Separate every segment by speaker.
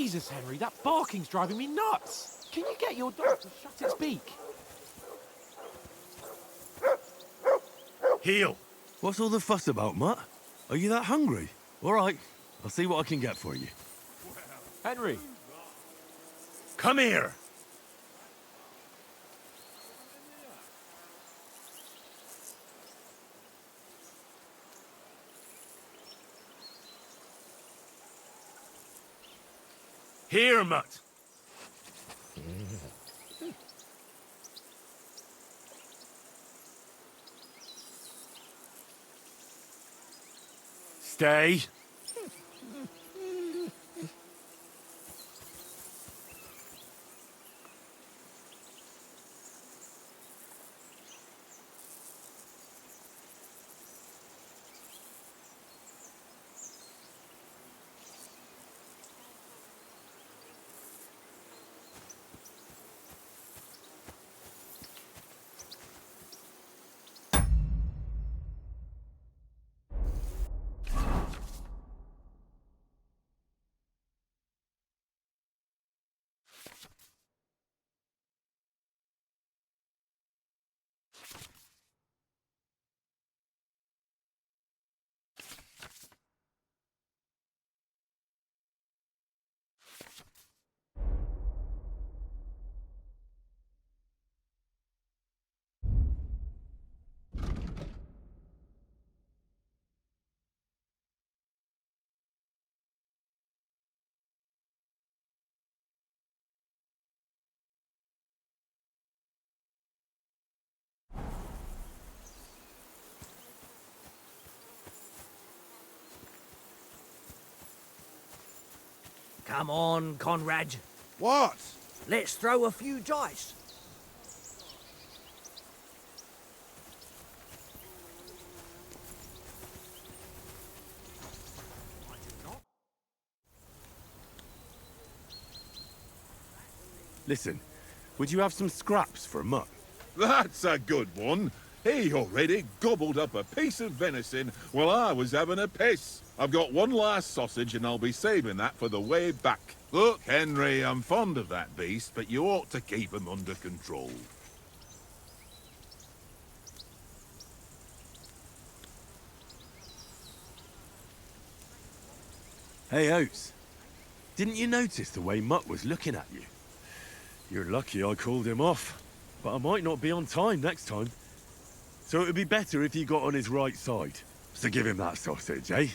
Speaker 1: Jesus, Henry, that barking's driving me nuts. Can you get your dog to shut its beak?
Speaker 2: Heel! What's all the fuss about, Mutt? Are you that hungry? All right, I'll see what I can get for you.
Speaker 1: Henry.
Speaker 2: Come here! Here, Mutt! Stay.
Speaker 3: Come on, Conrad.
Speaker 4: What?
Speaker 3: Let's throw a few dice.
Speaker 2: Listen, would you have some scraps for a Mutt?
Speaker 4: That's a good one. He already gobbled up a piece of venison while I was having a piss. I've got one last sausage and I'll be saving that for the way back. Look, Henry, I'm fond of that beast, but you ought to keep him under control.
Speaker 2: Hey, Oates. Didn't you notice the way Mutt was looking at you? You're lucky I called him off, but I might not be on time next time. So it would be better if you got on his right side. So give him that sausage, eh?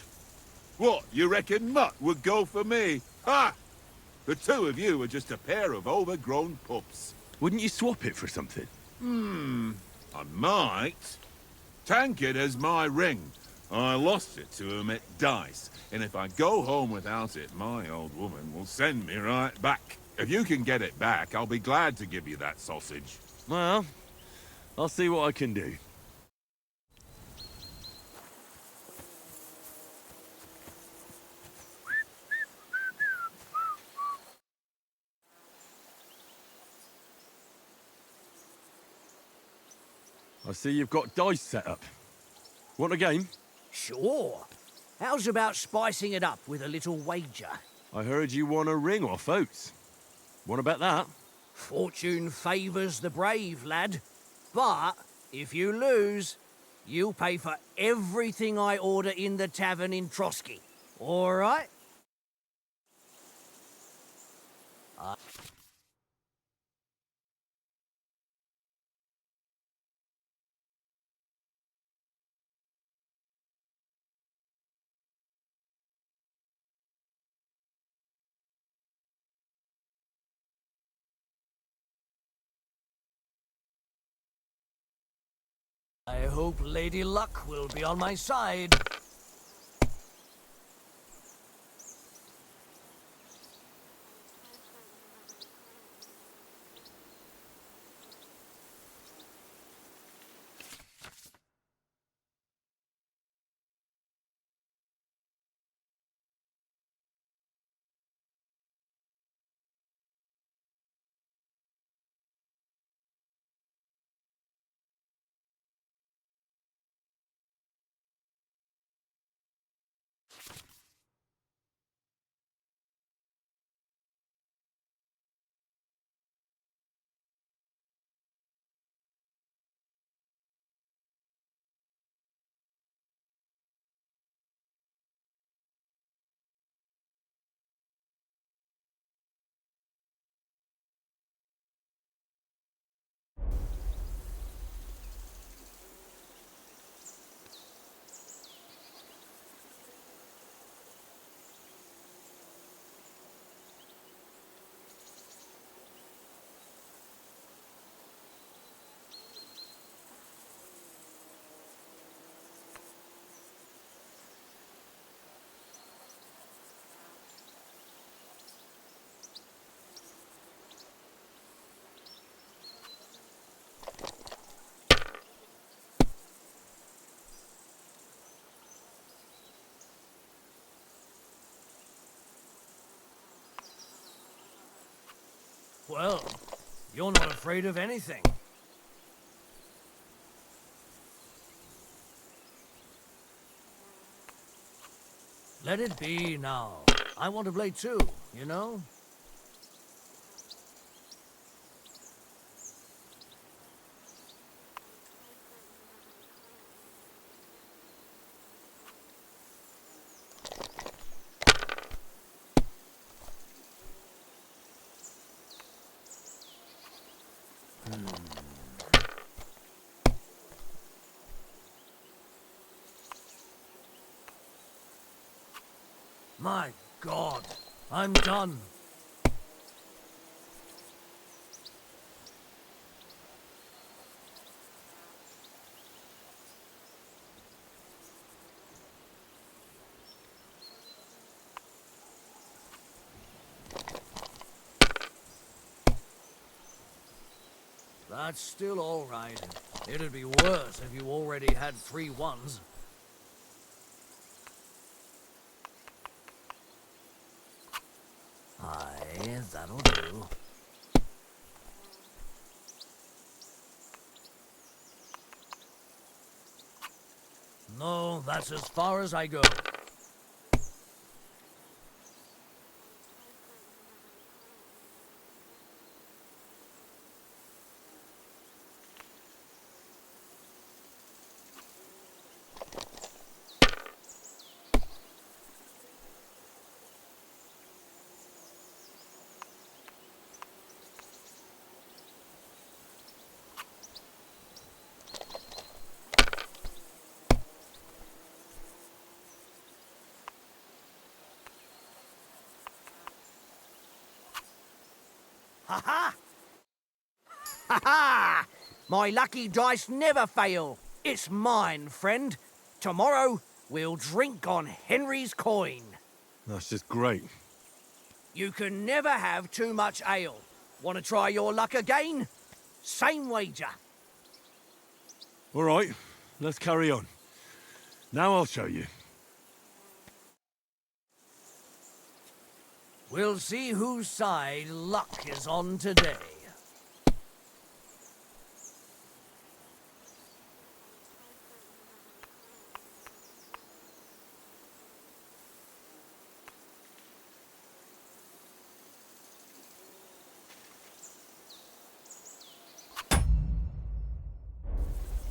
Speaker 4: What, you reckon Mutt would go for me? Ha! The two of you are just a pair of overgrown pups.
Speaker 2: Wouldn't you swap it for something?
Speaker 4: I might. Tankard has my ring. I lost it to him at dice, and if I go home without it, my old woman will send me right back. If you can get it back, I'll be glad to give you that sausage.
Speaker 2: Well, I'll see what I can do. I see you've got dice set up. Want a game?
Speaker 3: Sure. How's about spicing it up with a little wager?
Speaker 2: I heard you won a ring off Oates. Want to bet that?
Speaker 3: Fortune favours the brave, lad. But if you lose, you'll pay for everything I order in the tavern in Trotsky. All right? I hope Lady Luck will be on my side. Well, you're not afraid of anything. Let it be now. I want to play too, you know? My God, I'm done. That's still all right. It'd be worse if you already had 3 ones. Aye, that'll do. No, that's as far as I go. Ha-ha! Ha-ha! My lucky dice never fail. It's mine, friend. Tomorrow, we'll drink on Henry's coin.
Speaker 2: That's just great.
Speaker 3: You can never have too much ale. Want to try your luck again? Same wager.
Speaker 2: All right, let's carry on. Now I'll show you.
Speaker 3: We'll see whose side luck is on today.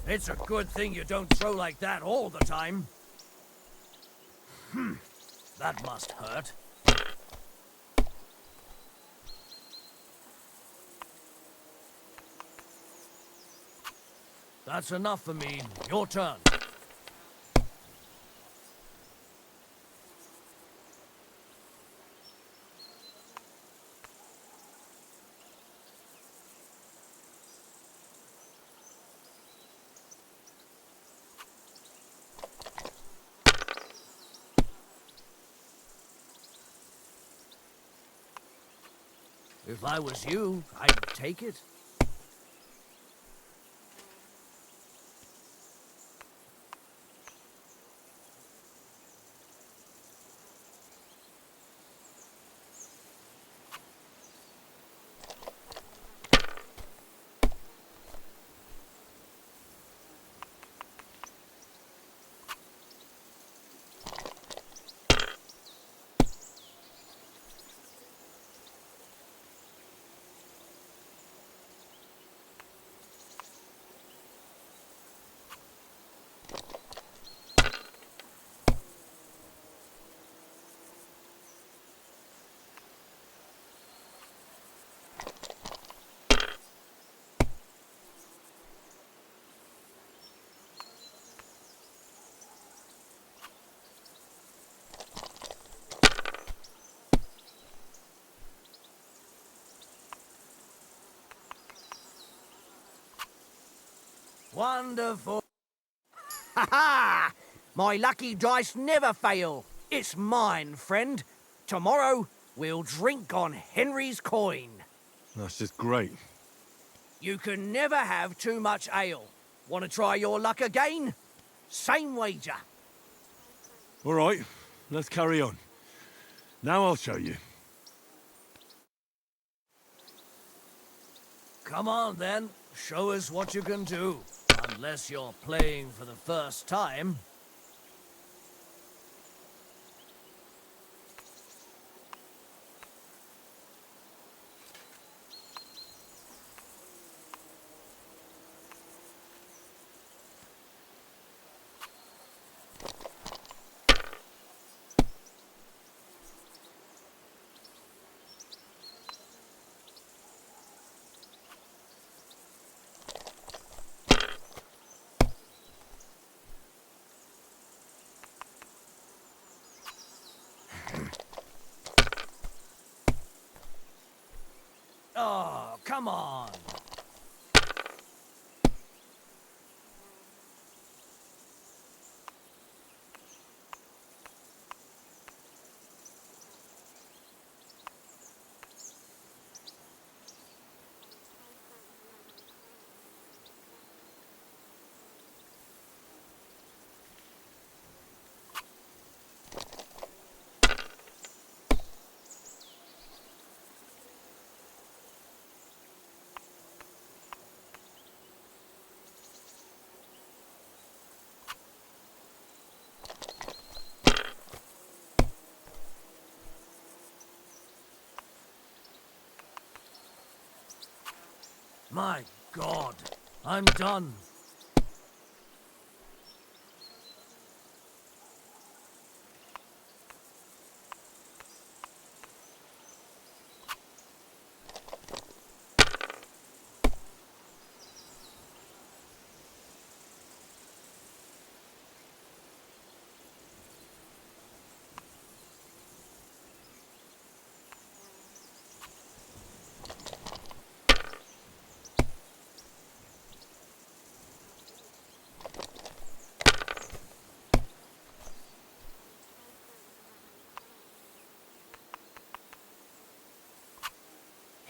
Speaker 3: It's a good thing you don't throw like that all the time. That must hurt. That's enough for me. Your turn. If I was you, I'd take it. Wonderful. Ha-ha! My lucky dice never fail. It's mine, friend. Tomorrow, we'll drink on Henry's coin.
Speaker 2: That's just great.
Speaker 3: You can never have too much ale. Want to try your luck again? Same wager.
Speaker 2: All right, let's carry on. Now I'll show you.
Speaker 3: Come on, then. Show us what you can do. Unless you're playing for the first time. Oh, come on. My God, I'm done.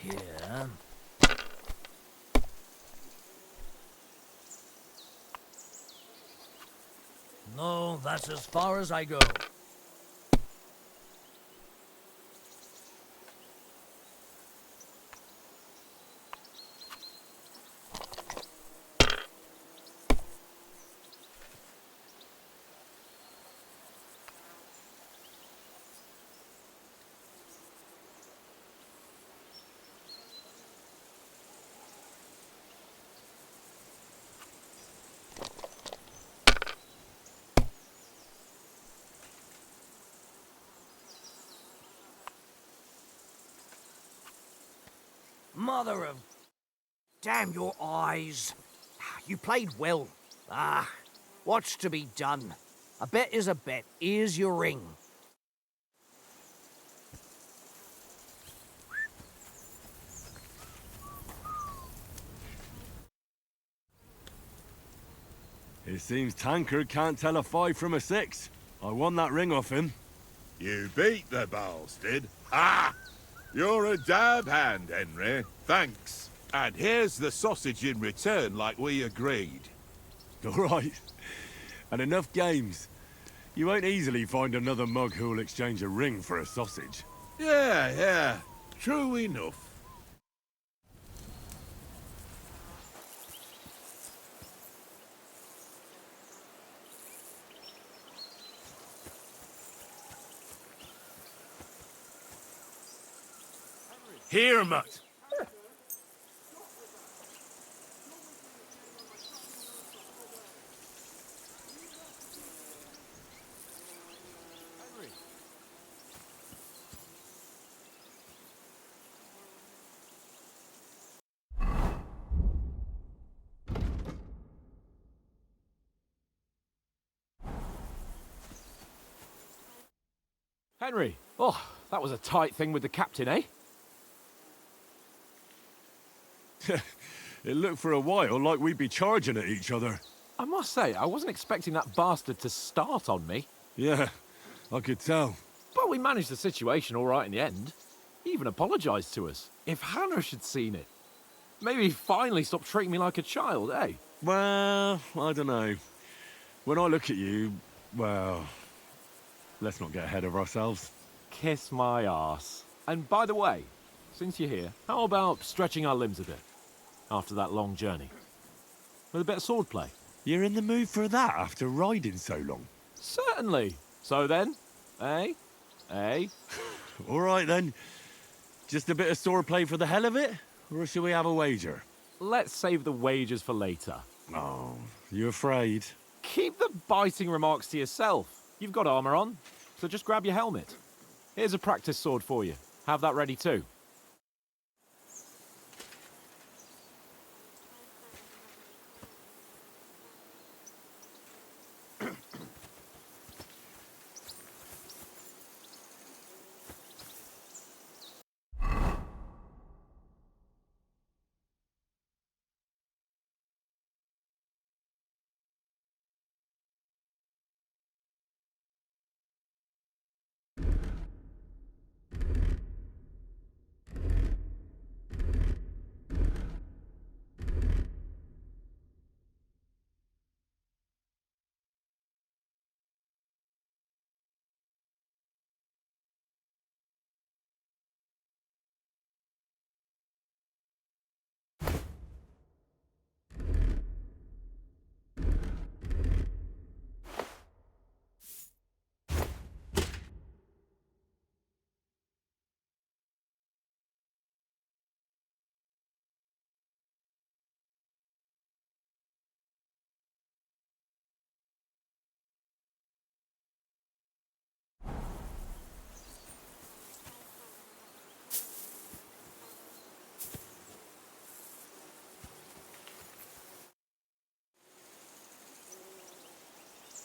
Speaker 3: Here. No, that's as far as I go. Mother of... Damn your eyes. You played well. What's to be done? A bet is a bet. Here's your ring.
Speaker 2: It seems Tankard can't tell a 5 from a 6. I won that ring off him.
Speaker 4: You beat the bastard. Ha! You're a dab hand, Henry. Thanks. And here's the sausage in return, like we agreed.
Speaker 2: All right. And enough games. You won't easily find another mug who'll exchange a ring for a sausage.
Speaker 4: Yeah. True enough.
Speaker 2: Here, Mutt.
Speaker 1: Henry, oh, that was a tight thing with the captain, eh?
Speaker 2: It looked for a while like we'd be charging at each other.
Speaker 1: I must say, I wasn't expecting that bastard to start on me.
Speaker 2: Yeah, I could tell.
Speaker 1: But we managed the situation all right in the end. He even apologised to us. If Hannah had seen it. Maybe he'd finally stop treating me like a child, eh?
Speaker 2: Well, I don't know. When I look at you, well, let's not get ahead of ourselves.
Speaker 1: Kiss my arse. And by the way, since you're here, how about stretching our limbs a bit? after that long journey. With a bit of swordplay.
Speaker 2: You're in the mood for that after riding so long?
Speaker 1: Certainly. So then, eh? Eh?
Speaker 2: All right then. Just a bit of swordplay for the hell of it? Or shall we have a wager?
Speaker 1: Let's save the wagers for later.
Speaker 2: Oh, you afraid?
Speaker 1: Keep the biting remarks to yourself. You've got armor on, so just grab your helmet. Here's a practice sword for you. Have that ready too.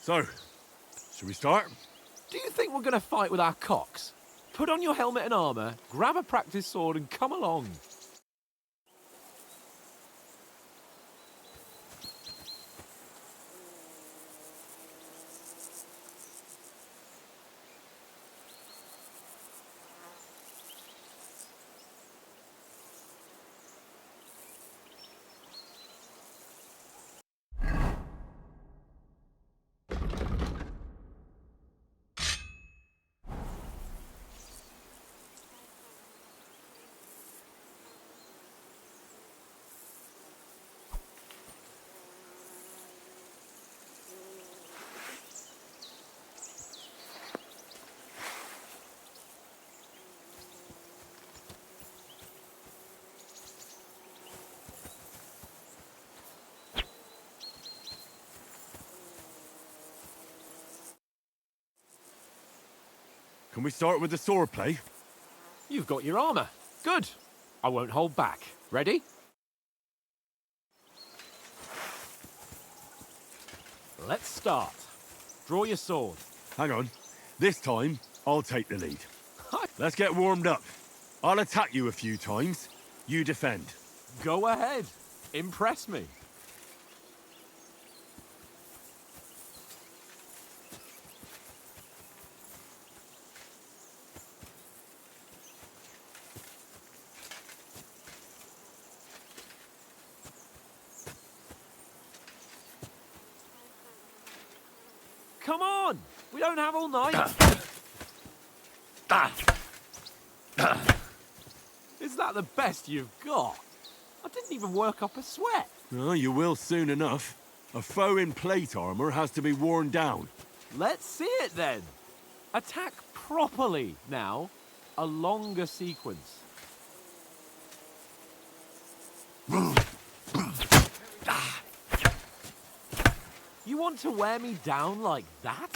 Speaker 2: So, should we start?
Speaker 1: Do you think we're going to fight with our cocks? Put on your helmet and armor, grab a practice sword and come along.
Speaker 2: Can we start with the swordplay?
Speaker 1: You've got your armor. Good. I won't hold back. Ready? Let's start. Draw your sword.
Speaker 2: Hang on. This time, I'll take the lead. Let's get warmed up. I'll attack you a few times. You defend.
Speaker 1: Go ahead. Impress me. Come on! We don't have all night. Is that the best you've got? I didn't even work up a sweat.
Speaker 2: Oh, you will soon enough. A foe in plate armor has to be worn down.
Speaker 1: Let's see it then. Attack properly now. A longer sequence. You want to wear me down like that?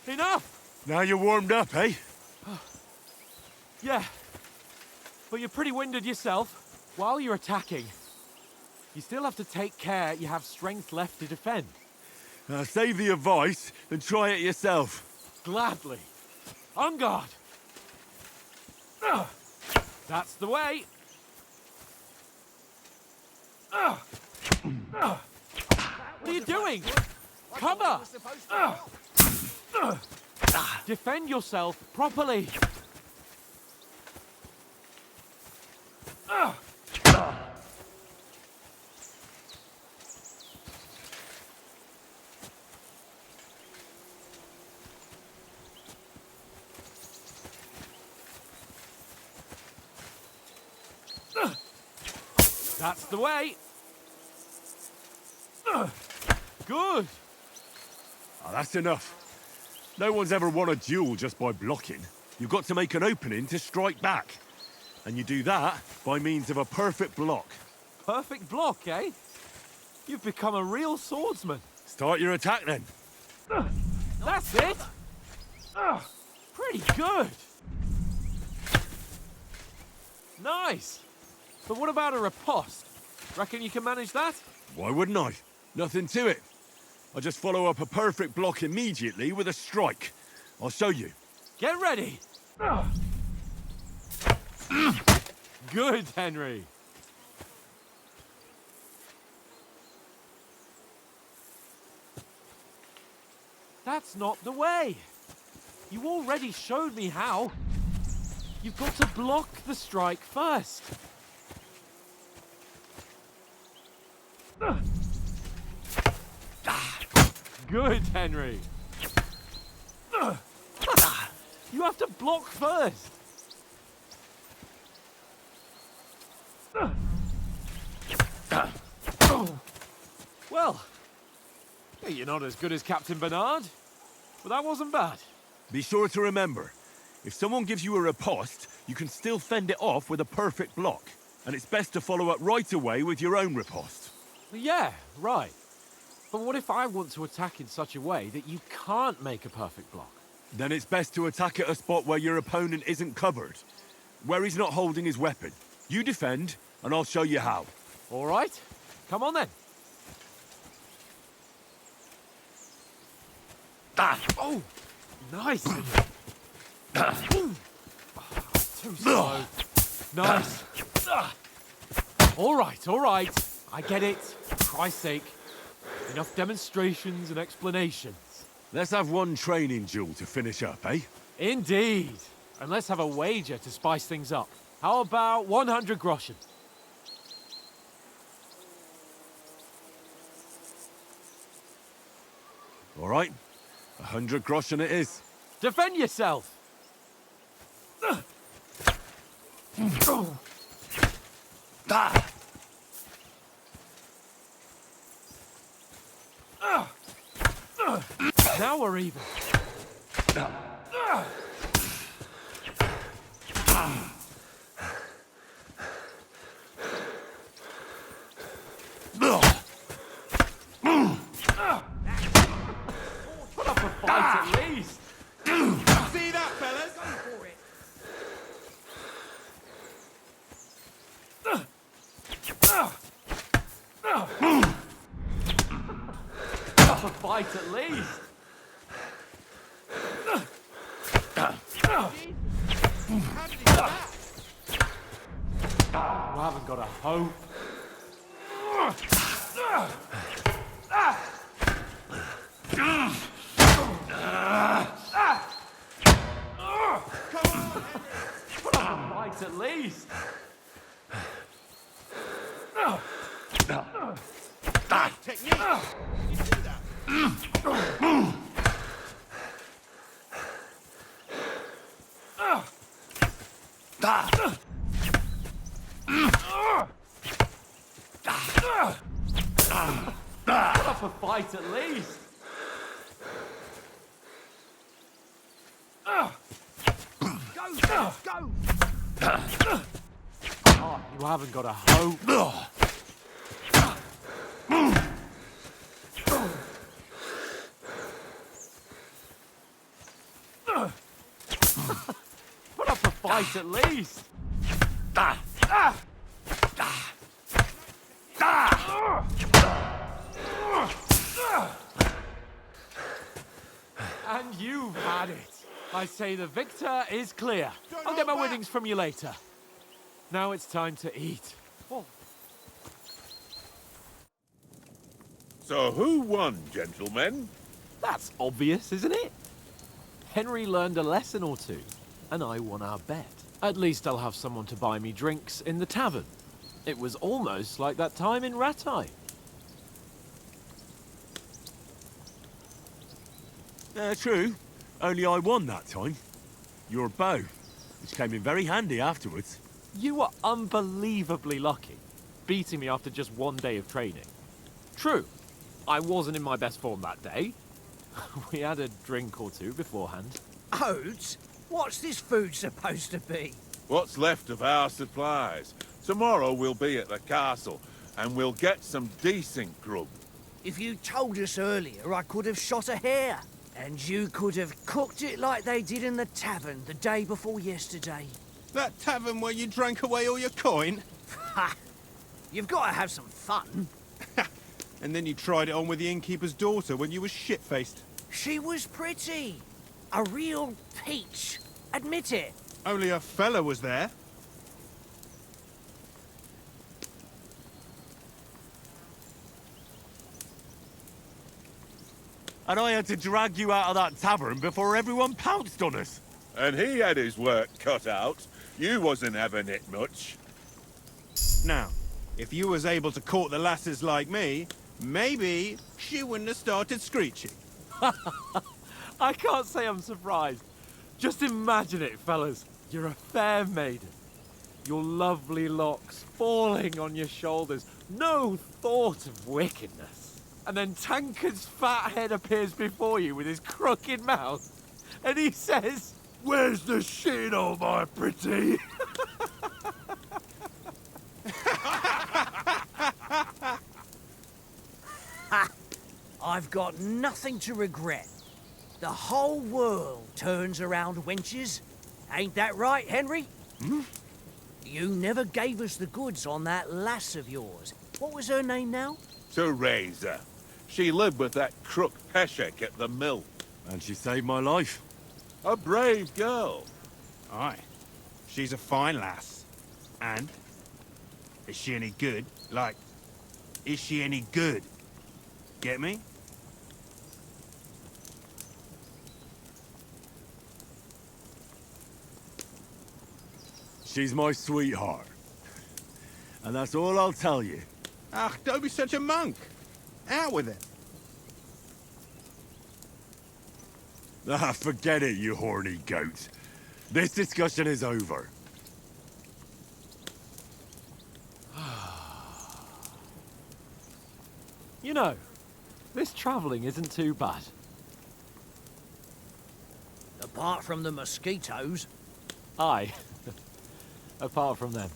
Speaker 1: Enough!
Speaker 2: Now you're warmed up, eh?
Speaker 1: Yeah. But you're pretty winded yourself. While you're attacking, you still have to take care you have strength left to defend.
Speaker 2: Save the advice and try it yourself.
Speaker 1: Gladly. On guard. That's the way. What are you doing? Cover! Defend yourself properly. That's the way. Good.
Speaker 2: Ah, that's enough. No one's ever won a duel just by blocking. You've got to make an opening to strike back. And you do that by means of a perfect block.
Speaker 1: Perfect block, eh? You've become a real swordsman.
Speaker 2: Start your attack then.
Speaker 1: That's it. Pretty good. Nice. But what about a riposte? Reckon you can manage that?
Speaker 2: Why wouldn't I? Nothing to it. I just follow up a perfect block immediately with a strike. I'll show you.
Speaker 1: Get ready. Good, Henry. That's not the way. You already showed me how. You've got to block the strike first. Good, Henry. You have to block first. Well, you're not as good as Captain Bernard, but that wasn't bad.
Speaker 2: Be sure to remember, if someone gives you a riposte, you can still fend it off with a perfect block. And it's best to follow up right away with your own riposte.
Speaker 1: Yeah, right. But what if I want to attack in such a way that you can't make a perfect block?
Speaker 2: Then it's best to attack at a spot where your opponent isn't covered, where he's not holding his weapon. You defend, and I'll show you how.
Speaker 1: All right, come on then. Oh, nice. Too slow. Nice. All right. I get it. For Christ's sake. Enough demonstrations and explanations.
Speaker 2: Let's have one training duel to finish up, eh?
Speaker 1: Indeed. And let's have a wager to spice things up. How about 100 groschen?
Speaker 2: All right, 100 groschen it is.
Speaker 1: Defend yourself! Now we're even. Put up a fight at least.
Speaker 4: See that, fellas?
Speaker 3: Go for it.
Speaker 1: Put up a fight at least.
Speaker 4: How did he do that?
Speaker 1: You haven't got a hope. Put up a fight at least.
Speaker 4: Technique. You do that.
Speaker 1: Put up a fight at least.
Speaker 3: Go.
Speaker 1: Oh, you haven't got a hope. Put up a fight at least. And you've had it. I say the victor is clear. I'll get my winnings from you later. Now it's time to eat. Oh.
Speaker 4: So who won, gentlemen?
Speaker 1: That's obvious, isn't it? Henry learned a lesson or two, and I won our bet. At least I'll have someone to buy me drinks in the tavern. It was almost like that time in Rattay.
Speaker 2: True. Only I won that time. Your bow, which came in very handy afterwards.
Speaker 1: You were unbelievably lucky. beating me after just one day of training. True, I wasn't in my best form that day. We had a drink or two beforehand.
Speaker 3: Oats? What's this food supposed to be?
Speaker 4: What's left of our supplies. Tomorrow we'll be at the castle, and we'll get some decent grub.
Speaker 3: If you told us earlier, I could have shot a hare. And you could have cooked it like they did in the tavern the day before yesterday.
Speaker 5: That tavern where you drank away all your coin?
Speaker 3: Ha! You've got to have some fun.
Speaker 5: And then you tried it on with the innkeeper's daughter when you were shit-faced.
Speaker 3: She was pretty. A real peach. Admit it.
Speaker 5: Only a fella was there.
Speaker 2: And I had to drag you out of that tavern before everyone pounced on us.
Speaker 4: And he had his work cut out. You wasn't having it much.
Speaker 5: Now, if you was able to court the lasses like me, maybe she wouldn't have started screeching.
Speaker 1: I can't say I'm surprised. Just imagine it, fellas. You're a fair maiden. Your lovely locks falling on your shoulders. No thought of wickedness. And then Tankard's fat head appears before you with his crooked mouth. And he says, "Where's the shit, oh my pretty?"
Speaker 3: I've got nothing to regret. The whole world turns around wenches. Ain't that right, Henry?
Speaker 2: Hmm?
Speaker 3: You never gave us the goods on that lass of yours. What was her name now?
Speaker 4: Teresa. She lived with that crook Peshek at the mill.
Speaker 2: And she saved my life.
Speaker 4: A brave girl.
Speaker 5: Aye. She's a fine lass. And? Is she any good? Like, is she any good? Get me?
Speaker 2: She's my sweetheart. And that's all I'll tell you.
Speaker 5: Ach, don't be such a monk. Out with it.
Speaker 2: Ah, forget it, you horny goat. This discussion is over.
Speaker 1: You know, this travelling isn't too bad.
Speaker 3: Apart from the mosquitoes.
Speaker 1: Aye. Apart from them.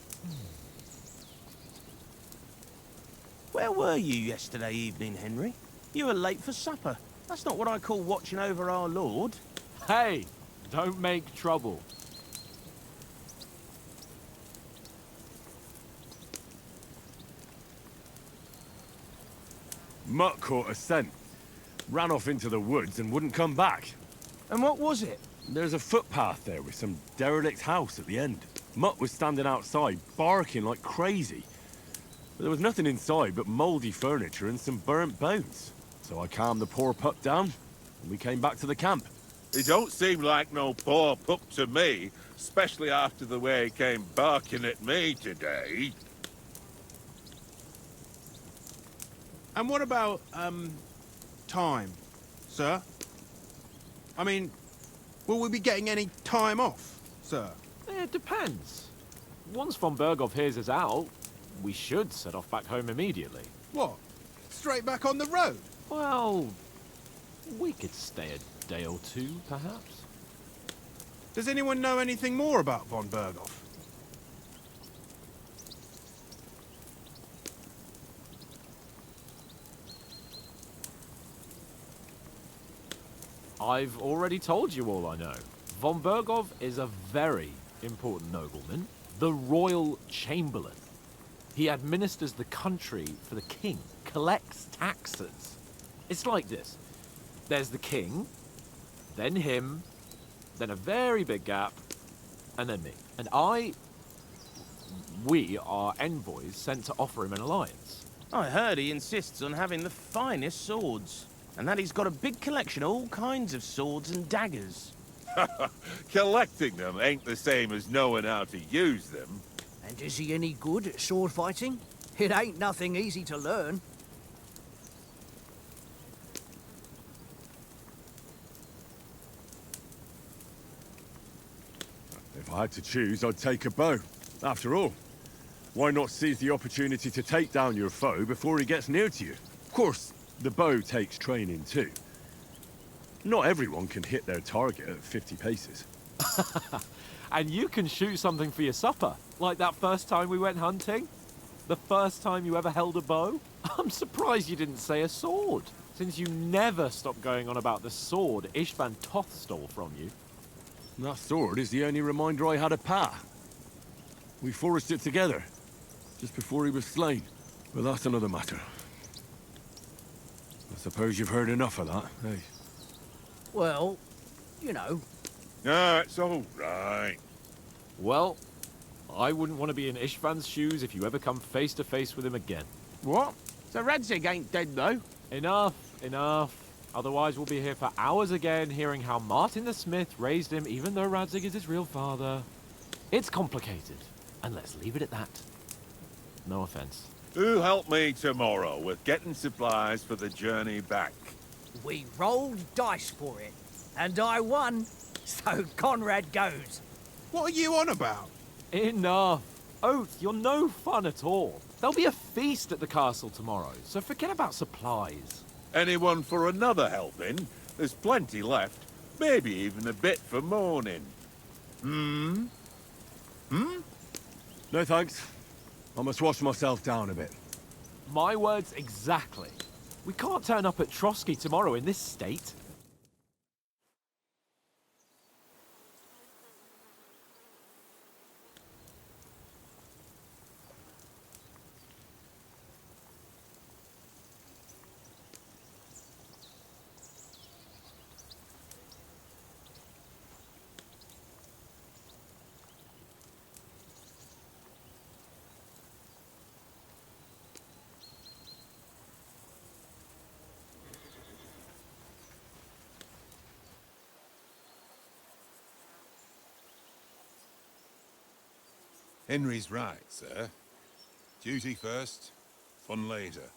Speaker 6: Where were you yesterday evening, Henry? You were late for supper. That's not what I call watching over our Lord.
Speaker 1: Hey, don't make trouble.
Speaker 2: Mutt caught a scent, ran off into the woods and wouldn't come back.
Speaker 6: And what was it?
Speaker 2: There's a footpath there with some derelict house at the end. Mutt was standing outside, barking like crazy. But there was nothing inside but mouldy furniture and some burnt bones. So I calmed the poor pup down, and we came back to the camp.
Speaker 4: He don't seem like no poor pup to me, especially after the way he came barking at me today.
Speaker 5: And what about, time, sir? I mean, will we be getting any time off, sir?
Speaker 1: It depends. Once von Berghoff hears us out, we should set off back home immediately.
Speaker 5: What? Straight back on the road?
Speaker 1: Well, we could stay a day or two, perhaps.
Speaker 5: Does anyone know anything more about von Berghoff?
Speaker 1: I've already told you all I know. Von Berghoff is a very important nobleman, the royal chamberlain. He administers the country for the king, collects taxes. It's like this. There's the king, then him, then a very big gap, and then me. And we are envoys sent to offer him an alliance.
Speaker 6: I heard he insists on having the finest swords. And that he's got a big collection of all kinds of swords and daggers.
Speaker 4: Collecting them ain't the same as knowing how to use them.
Speaker 3: And is he any good at sword fighting? It ain't nothing easy to learn.
Speaker 2: If I had to choose, I'd take a bow. After all, Why not seize the opportunity to take down your foe before he gets near to you? Of course, the bow takes training too. Not everyone can hit their target at 50 paces.
Speaker 1: And you can shoot something for your supper, like that first time we went hunting? The first time you ever held a bow? I'm surprised you didn't say a sword, since you never stop going on about the sword Ishvan Toth stole from you.
Speaker 2: That sword is the only reminder I had of Pa. We forged it together, just before he was slain. But that's another matter. I suppose you've heard enough of that, eh?
Speaker 3: Well, you know.
Speaker 4: No, it's all right.
Speaker 1: Well, I wouldn't want to be in Ishvan's shoes if you ever come face to face with him again.
Speaker 6: What? So Radzig ain't dead, though?
Speaker 1: Enough, enough. Otherwise we'll be here for hours again hearing how Martin the Smith raised him even though Radzig is his real father. It's complicated, and let's leave it at that. No offense.
Speaker 4: Who help me tomorrow with getting supplies for the journey back?
Speaker 3: We rolled dice for it, and I won, so Conrad goes.
Speaker 5: What are you on about?
Speaker 1: Enough. Oath, you're no fun at all. There'll be a feast at the castle tomorrow, so forget about supplies.
Speaker 4: Anyone for another helping? There's plenty left. Maybe even a bit for morning. Hmm?
Speaker 2: No thanks. I must wash myself down a bit.
Speaker 1: My words exactly. We can't turn up at Trotsky tomorrow in this state.
Speaker 7: Henry's right, sir. Duty first, fun later.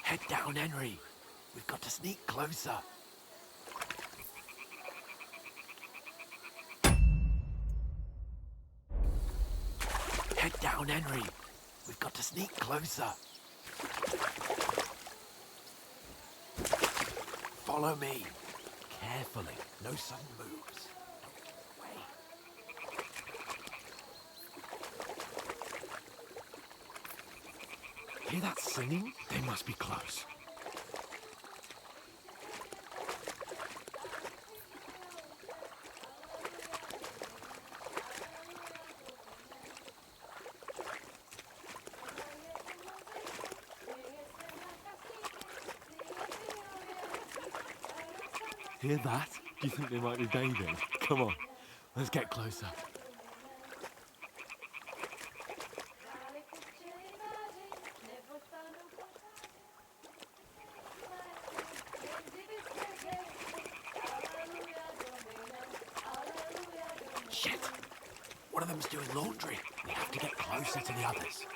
Speaker 1: Head down, Henry. We've got to sneak closer. Head down, Henry. We've got to sneak closer. Follow me. Carefully. No sudden moves. Wait. Hear that singing? They must be close. Hear that? Do you think they might be bathing? Come on, let's get closer. Shit! One of them's doing laundry. We have to get closer to the others.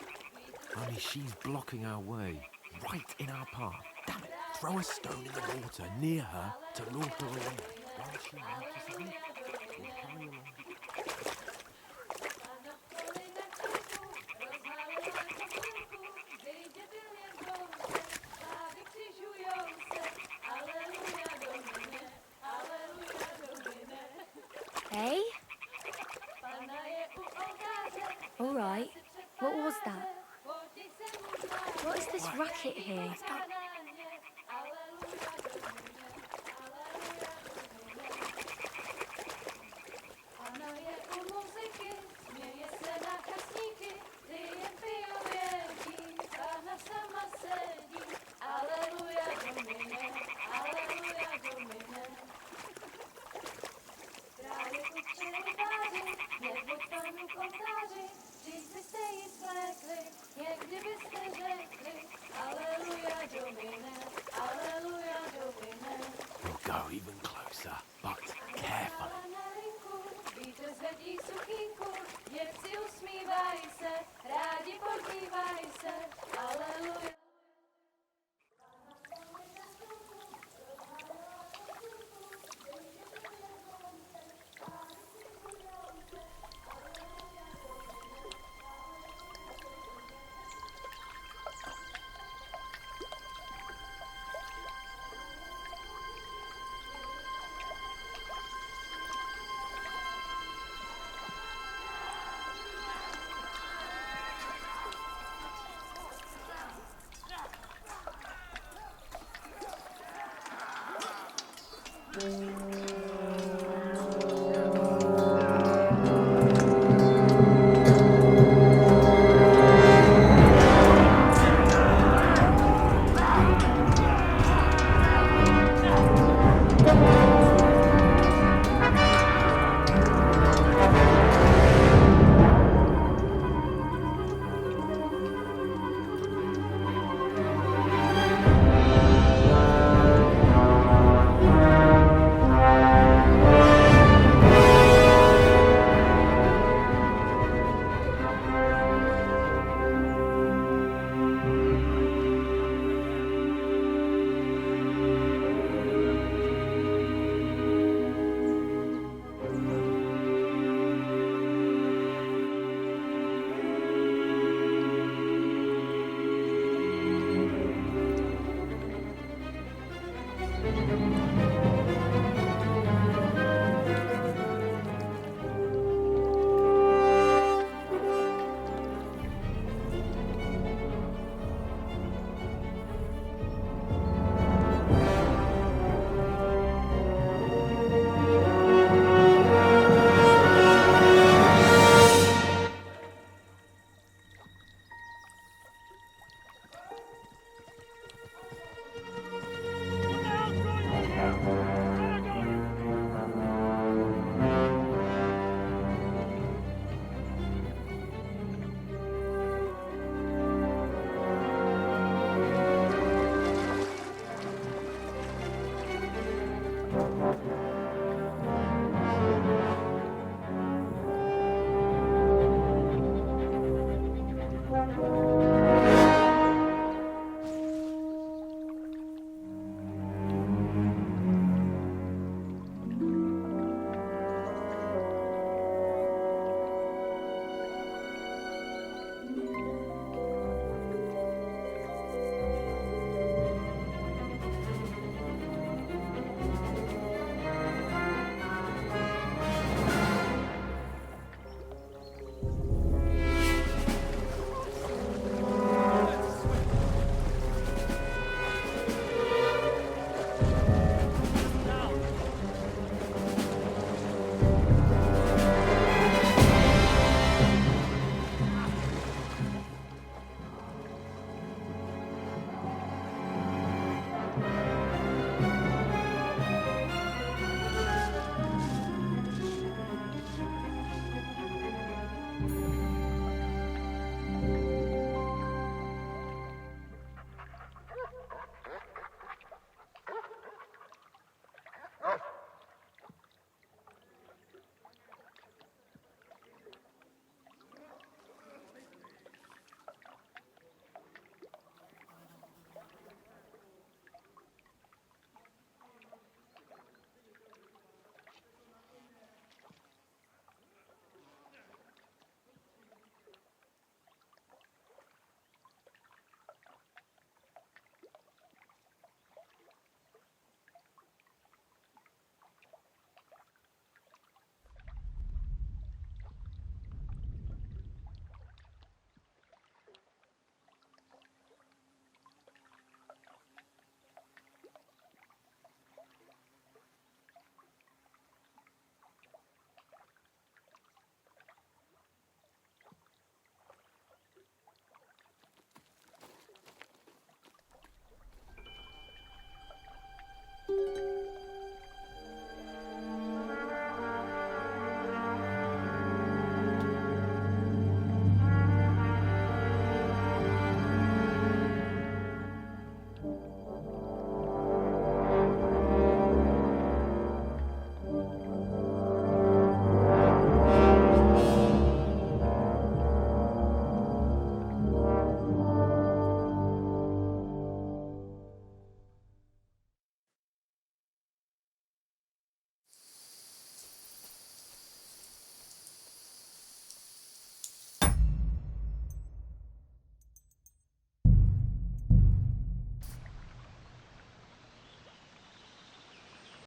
Speaker 1: Only she's blocking our way, right in our path. Damn it! Throw a stone in the water near her to lure her away. Once she notices it, we'll hurry along.
Speaker 8: Eh? All right. What was that? What is this racket here?
Speaker 1: We'll go even closer, but carefully.